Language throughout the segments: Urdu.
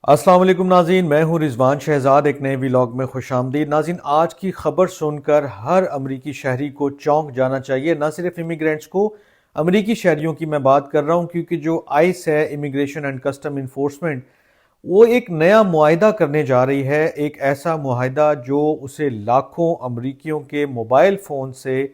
السلام علیکم ناظرین، میں ہوں رضوان شہزاد، ایک نئے ویلاگ میں خوش آمدید۔ ناظرین، آج کی خبر سن کر ہر امریکی شہری کو چونک جانا چاہیے، نہ صرف امیگرینٹس کو، امریکی شہریوں کی میں بات کر رہا ہوں، کیونکہ جو آئس ہے، امیگریشن اینڈ کسٹم انفورسمنٹ، وہ ایک نیا معاہدہ کرنے جا رہی ہے، ایک ایسا معاہدہ جو اسے لاکھوں امریکیوں کے موبائل فون سے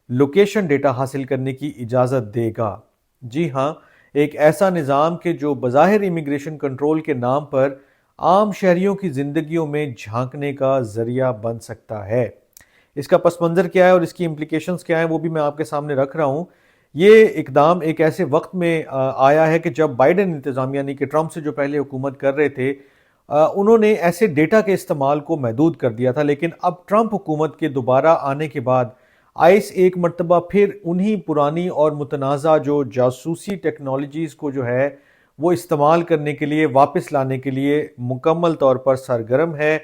لوکیشن ڈیٹا حاصل کرنے کی اجازت دے گا۔ جی ہاں، ایک ایسا نظام کہ جو بظاہر امیگریشن کنٹرول کے نام پر عام شہریوں کی زندگیوں میں جھانکنے کا ذریعہ بن سکتا ہے۔ اس کا پس منظر کیا ہے اور اس کی امپلیکیشنز کیا ہیں، وہ بھی میں آپ کے سامنے رکھ رہا ہوں۔ یہ اقدام ایک ایسے وقت میں آیا ہے کہ جب بائیڈن انتظامیہ یعنی کہ ٹرمپ سے جو پہلے حکومت کر رہے تھے، انہوں نے ایسے ڈیٹا کے استعمال کو محدود کر دیا تھا، لیکن اب ٹرمپ حکومت کے دوبارہ آنے کے بعد آئس ایک مرتبہ پھر انہی پرانی اور متنازع جو جاسوسی ٹیکنالوجیز کو جو ہے وہ استعمال کرنے کے لیے، واپس لانے کے لیے مکمل طور پر سرگرم ہے۔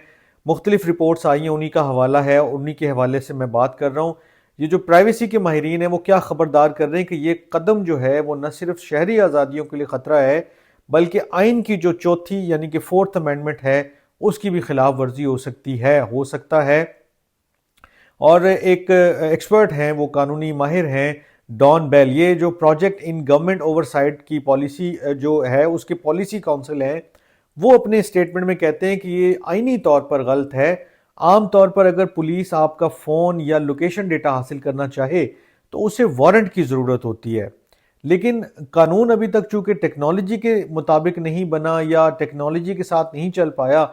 مختلف رپورٹس آئی ہیں، انہی کا حوالہ ہے اور انہی کے حوالے سے میں بات کر رہا ہوں۔ یہ جو پرائیویسی کے ماہرین ہیں وہ کیا خبردار کر رہے ہیں کہ یہ قدم جو ہے وہ نہ صرف شہری آزادیوں کے لیے خطرہ ہے، بلکہ آئین کی جو چوتھی یعنی کہ فورتھ امینڈمنٹ ہے، اس کی بھی خلاف ورزی ہو سکتا ہے۔ اور ایک ایکسپرٹ ہیں، وہ قانونی ماہر ہیں، ڈان بیل، یہ جو پروجیکٹ ان گورنمنٹ اوورسائٹ کی پالیسی جو ہے، اس کے پالیسی کونسل ہیں، وہ اپنے اسٹیٹمنٹ میں کہتے ہیں کہ یہ آئینی طور پر غلط ہے۔ عام طور پر اگر پولیس آپ کا فون یا لوکیشن ڈیٹا حاصل کرنا چاہے تو اسے وارنٹ کی ضرورت ہوتی ہے، لیکن قانون ابھی تک چونکہ ٹیکنالوجی کے مطابق نہیں بنا یا ٹیکنالوجی کے ساتھ نہیں چل پایا،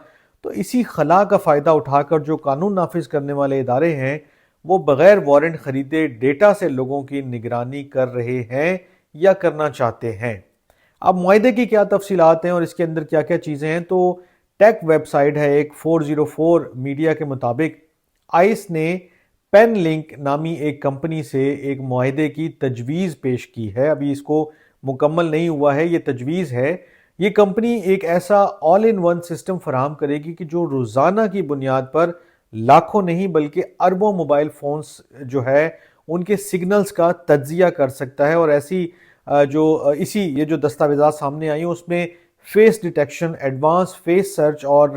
تو اسی خلا کا فائدہ اٹھا کر جو قانون نافذ کرنے والے ادارے ہیں وہ بغیر وارنٹ خریدے ڈیٹا سے لوگوں کی نگرانی کر رہے ہیں یا کرنا چاہتے ہیں۔ اب معاہدے کی کیا تفصیلات ہیں اور اس کے اندر کیا کیا چیزیں ہیں، تو ٹیک ویب سائٹ ہے ایک 404 میڈیا کے مطابق آئس نے پین لنک نامی ایک کمپنی سے ایک معاہدے کی تجویز پیش کی ہے۔ ابھی اس کو مکمل نہیں ہوا ہے، یہ تجویز ہے۔ یہ کمپنی ایک ایسا آل ان ون سسٹم فراہم کرے گی کہ جو روزانہ کی بنیاد پر لاکھوں نہیں بلکہ اربوں موبائل فونز جو ہے ان کے سگنلز کا تجزیہ کر سکتا ہے، اور ایسی یہ جو دستاویزات سامنے آئی ہیں اس میں face detection, advance face search اور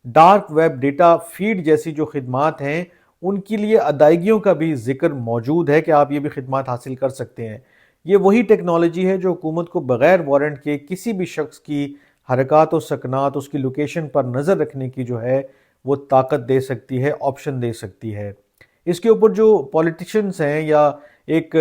ڈارک ویب ڈیٹا فیڈ جیسی جو خدمات ہیں ان کے لیے ادائیگیوں کا بھی ذکر موجود ہے کہ آپ یہ بھی خدمات حاصل کر سکتے ہیں۔ یہ وہی ٹیکنالوجی ہے جو حکومت کو بغیر وارنٹ کے کسی بھی شخص کی حرکات و سکنات، اس کی لوکیشن پر نظر رکھنے کی جو ہے وہ طاقت دے سکتی ہے، آپشن دے سکتی ہے۔ اس کے اوپر جو پولیٹیشنز ہیں یا ایک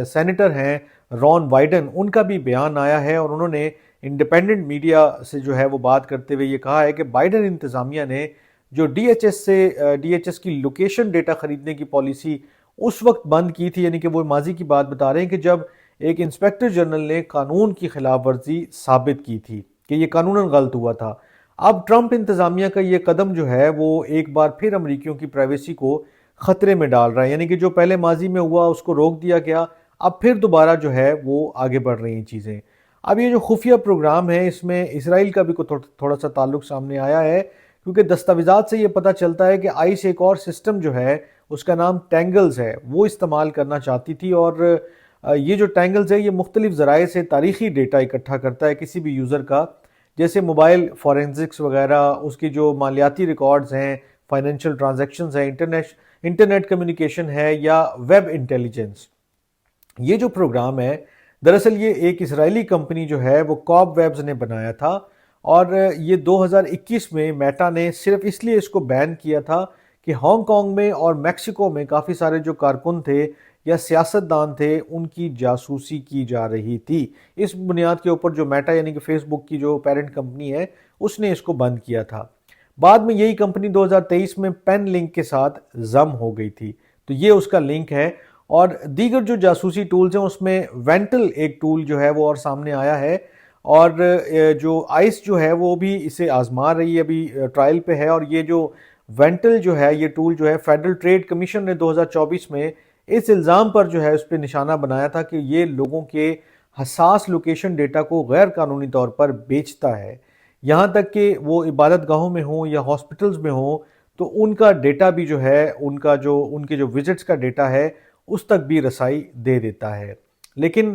سینیٹر ہیں رون بائیڈن، ان کا بھی بیان آیا ہے اور انہوں نے انڈیپینڈنٹ میڈیا سے جو ہے وہ بات کرتے ہوئے یہ کہا ہے کہ بائیڈن انتظامیہ نے جو ڈی ایچ ایس کی لوکیشن ڈیٹا خریدنے کی پالیسی اس وقت بند کی تھی، یعنی کہ وہ ماضی کی بات بتا رہے ہیں کہ جب ایک انسپیکٹر جنرل نے قانون کی خلاف ورزی ثابت کی تھی کہ یہ قانوناً غلط ہوا تھا۔ اب ٹرمپ انتظامیہ کا یہ قدم جو ہے وہ ایک بار پھر امریکیوں کی پرائیویسی کو خطرے میں ڈال رہا ہے، یعنی کہ جو پہلے ماضی میں ہوا اس کو روک دیا گیا، اب پھر دوبارہ جو ہے وہ آگے بڑھ رہی ہیں چیزیں۔ اب یہ جو خفیہ پروگرام ہے اس میں اسرائیل کا بھی تھوڑا سا تعلق سامنے آیا ہے، کیونکہ دستاویزات سے یہ پتہ چلتا ہے کہ آئس ایک اور سسٹم جو ہے اس کا نام ٹینگلز ہے، وہ استعمال کرنا چاہتی تھی، اور یہ جو ٹینگلز ہے یہ مختلف ذرائع سے تاریخی ڈیٹا اکٹھا کرتا ہے کسی بھی یوزر کا، جیسے موبائل فورینزکس وغیرہ، اس کی جو مالیاتی ریکارڈز ہیں، فائنینشیل ٹرانزیکشنز ہیں، انٹرنیٹ کمیونیکیشن ہے یا ویب انٹیلیجنس۔ یہ جو پروگرام ہے دراصل یہ ایک اسرائیلی کمپنی جو ہے وہ کاب ویبز نے بنایا تھا، اور یہ 2021 میں میٹا نے صرف اس لیے اس کو بین کیا تھا کہ ہانگ کانگ میں اور میکسیکو میں کافی سارے جو کارکن تھے یا سیاستدان تھے ان کی جاسوسی کی جا رہی تھی۔ اس بنیاد کے اوپر جو میٹا یعنی کہ فیس بک کی جو پیرنٹ کمپنی ہے اس نے اس کو بند کیا تھا۔ بعد میں یہی کمپنی 2023 میں پین لنک کے ساتھ ضم ہو گئی تھی، تو یہ اس کا لنک ہے۔ اور دیگر جو جاسوسی ٹولز ہیں اس میں وینٹل ایک ٹول جو ہے وہ اور سامنے آیا ہے، اور جو آئس جو ہے وہ بھی اسے آزما رہی ہے، ابھی ٹرائل پہ ہے۔ اور یہ جو وینٹل جو ہے یہ ٹول جو ہے فیڈرل ٹریڈ کمیشن نے 2024 میں اس الزام پر جو ہے اس پہ نشانہ بنایا تھا کہ یہ لوگوں کے حساس لوکیشن ڈیٹا کو غیر قانونی طور پر بیچتا ہے، یہاں تک کہ وہ عبادت گاہوں میں ہوں یا ہاسپٹلز میں ہوں تو ان کا ڈیٹا بھی جو ہے ان کے جو وزٹس کا ڈیٹا ہے اس تک بھی رسائی دے دیتا ہے۔ لیکن